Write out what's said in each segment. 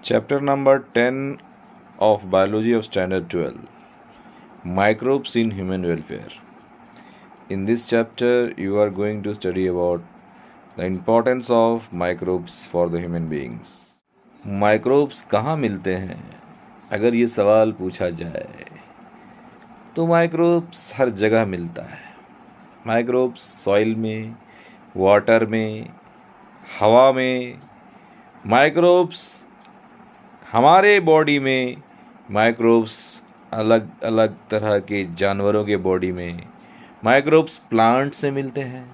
Chapter number 10 of Biology of Standard 12, Microbes in Human Welfare. In this chapter, you are going to study about the importance of microbes for the human beings. Microbes कहाँ मिलते हैं? अगर ये सवाल पूछा जाए तो microbes हर जगह मिलता है. माइक्रोब्स सॉइल में, वाटर में, हवा में, माइक्रोब्स हमारे बॉडी में, माइक्रोब्स अलग अलग तरह के जानवरों के बॉडी में, माइक्रोब्स प्लांट से मिलते हैं.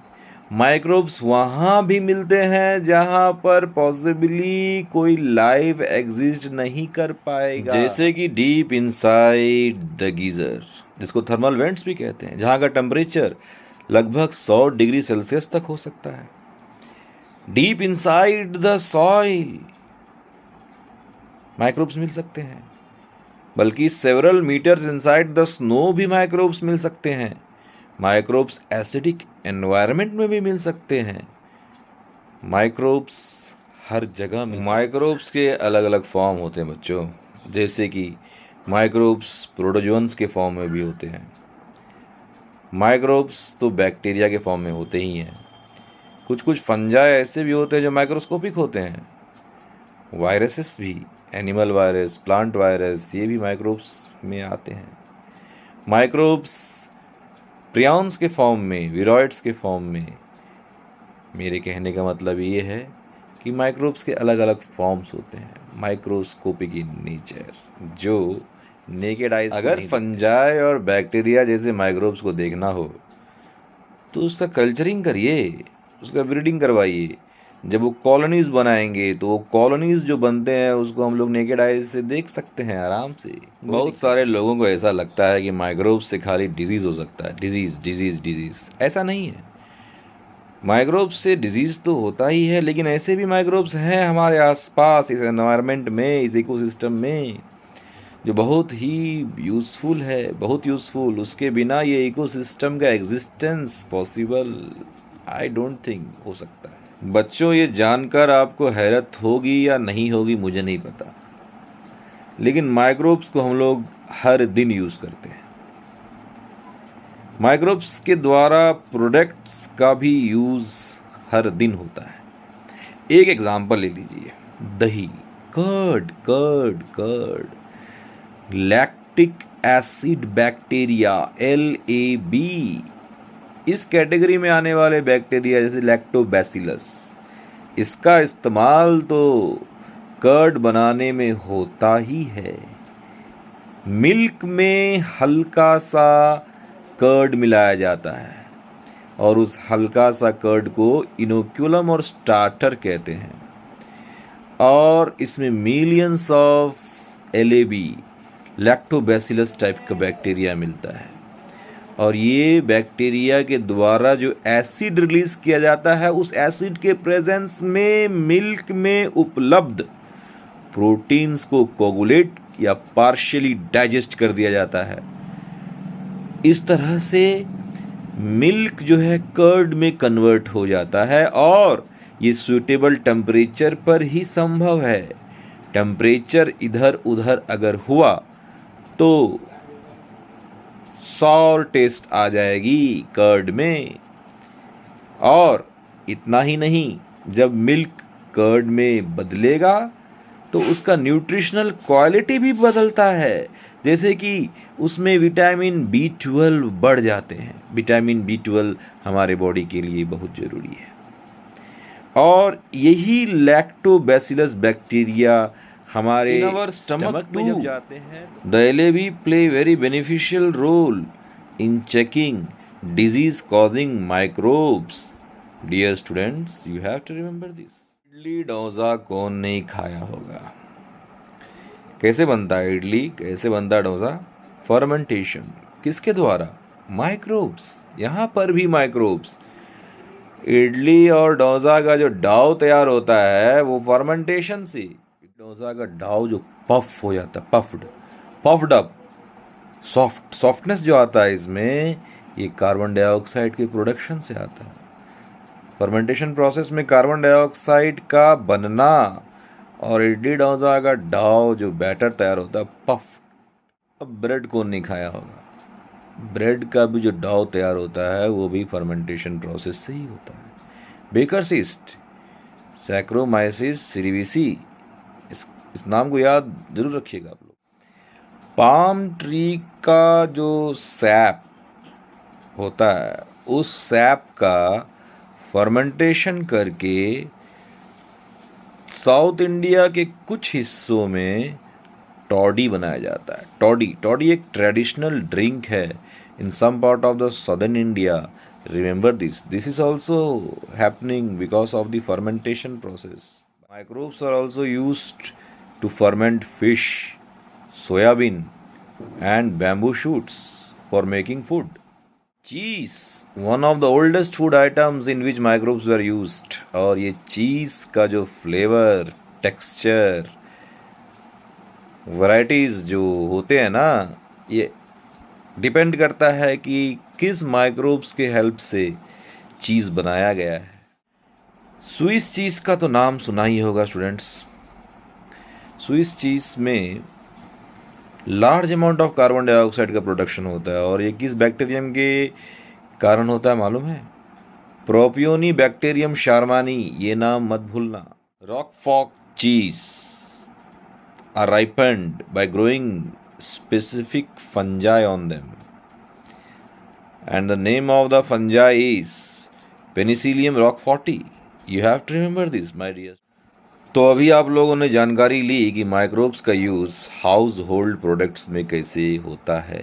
माइक्रोब्स वहाँ भी मिलते हैं जहाँ पर पॉसिबली कोई लाइफ एग्जिस्ट नहीं कर पाएगा, जैसे कि डीप इनसाइड द गीजर, जिसको थर्मल वेंट्स भी कहते हैं, जहाँ का टेम्परेचर लगभग 100 डिग्री सेल्सियस तक हो सकता है. Deep inside the soil microbes मिल सकते हैं, बल्कि several metres inside the snow भी माइक्रोब्स मिल सकते हैं. माइक्रोब्स एसिडिक एनवायरनमेंट में भी मिल सकते हैं. माइक्रोब्स हर जगह मिल माइक्रोब्स के अलग अलग फॉर्म होते हैं बच्चों, जैसे कि माइक्रोब्स प्रोटोजोन्स के फॉर्म में भी होते हैं. माइक्रोब्स तो बैक्टीरिया के फॉर्म में होते ही हैं. कुछ फंजाई ऐसे भी होते हैं जो माइक्रोस्कोपिक होते हैं. वायरसेस भी, एनिमल वायरस, प्लांट वायरस, ये भी माइक्रोब्स में आते हैं. माइक्रोब्स प्रियॉन्स के फॉर्म में, विरॉइड्स के फॉर्म में. मेरे कहने का मतलब ये है कि माइक्रोब्स के अलग अलग फॉर्म्स होते हैं, माइक्रोस्कोपिक इन नेचर, जो नेकेड आइज. अगर फंजाई और बैक्टीरिया जैसे माइक्रोब्स को देखना हो तो उसका कल्चरिंग करिए, उसका ब्रीडिंग करवाइए. जब वो कॉलोनीज बनाएंगे तो वो कॉलोनीज जो बनते हैं उसको हम लोग नेकेड आइज से देख सकते हैं आराम से. बहुत सारे लोगों को ऐसा लगता है कि माइक्रोब्स से खाली डिजीज़ हो सकता है. डिजीज़ ऐसा नहीं है. माइक्रोब्स से डिजीज़ तो होता ही है, लेकिन ऐसे भी माइक्रोब्स हैं हमारे आसपास, इस एनवायरनमेंट में, इस इकोसिस्टम में, जो बहुत ही यूज़फुल है, बहुत यूज़फुल. उसके बिना ये इकोसिस्टम का existence possible I don't think हो सकता है. बच्चों, ये जानकर आपको हैरत होगी या नहीं होगी मुझे नहीं पता, लेकिन माइक्रोब्स को हम लोग हर दिन यूज़ करते हैं. माइक्रोब्स के द्वारा प्रोडक्ट्स का भी यूज़ हर दिन होता है. एक एग्जांपल ले लीजिए, दही, curd, lactic acid bacteria, LAB. इस कैटेगरी में आने वाले बैक्टीरिया जैसे लैक्टोबैसिलस, इसका इस्तेमाल तो कर्ड बनाने में होता ही है. मिल्क में हल्का सा कर्ड मिलाया जाता है और उस हल्का सा कर्ड को इनोक्युलम और स्टार्टर कहते हैं, और इसमें millions of LAB, lactobacillus type का बैक्टीरिया मिलता है. और ये बैक्टीरिया के द्वारा जो एसिड रिलीज किया जाता है, उस एसिड के प्रेजेंस में मिल्क में उपलब्ध प्रोटीन्स को कोगुलेट या पार्शियली डाइजेस्ट कर दिया जाता है. इस तरह से मिल्क जो है कर्ड में कन्वर्ट हो जाता है, और ये सूटेबल टेम्परेचर पर ही संभव है. टेम्परेचर इधर उधर अगर हुआ तो सॉर टेस्ट आ जाएगी कर्ड में. और इतना ही नहीं, जब मिल्क कर्ड में बदलेगा तो उसका न्यूट्रिशनल क्वालिटी भी बदलता है, जैसे कि उसमें विटामिन B12 बढ़ जाते हैं. विटामिन B12 हमारे बॉडी के लिए बहुत ज़रूरी है. और यही लैक्टोबैसिलस बैक्टीरिया हमारे स्टमक में जब जाते हैं, the LAB play very beneficial role in checking disease causing microbes. Dear students, you have to remember this. Idli dosa कौन नहीं खाया होगा? कैसे बनता है इडली, कैसे बनता है डोसा? फर्मेंटेशन. किसके द्वारा? माइक्रोब्स. यहाँ पर भी माइक्रोब्स. इडली और डोसा का जो डाव तैयार होता है वो फर्मेंटेशन से. डोसा का डाव जो पफ हो जाता है, पफ्ड अप, सॉफ्टनेस जो आता है इसमें, ये कार्बन डाइऑक्साइड के प्रोडक्शन से आता है. फर्मेंटेशन प्रोसेस में कार्बन डाइऑक्साइड का बनना और इडली डोसा का डो जो बैटर तैयार होता है पफ। अब ब्रेड कौन नहीं खाया होगा, ब्रेड का भी जो डो तैयार होता है वो भी फर्मेंटेशन प्रोसेस से ही होता है। बेकर्स ईस्ट, सैक्रोमाइसिस सिरिविसी, इस नाम को याद जरूर रखिएगा आप लोग। पाम ट्री का जो सैप होता है उस सैप का फर्मेंटेशन करके साउथ इंडिया के कुछ हिस्सों में टॉडी बनाया जाता है। टॉडी एक ट्रेडिशनल ड्रिंक है in some part of the southern India. Remember this is also happening because of the fermentation process. Microbes are also used to ferment fish, soybean and bamboo shoots for making food. Cheese, one of the oldest food items in which microbes were used. और ये चीज़ का जो flavour, texture, varieties जो होते हैं ना, ये depend करता है कि किस माइक्रोब्स के हेल्प से चीज़ बनाया गया है। स्विस चीज़ का तो नाम सुना ही होगा स्टूडेंट्स। स्विस चीज़ में large amount of carbon dioxide का प्रोडक्शन होता है और ये किस बैक्टीरियम के कारण होता है मालूम है? प्रोपियोनी बैक्टीरियम शार्मानी, ये नाम मत भूलना। रॉकफॉक चीज are ripened by growing specific fungi on them, and the name of the fungi is Penicillium roqueforti. You have to remember this, my dear. तो अभी आप लोगों ने जानकारी ली कि माइक्रोब्स का यूज़ हाउस होल्ड प्रोडक्ट्स में कैसे होता है।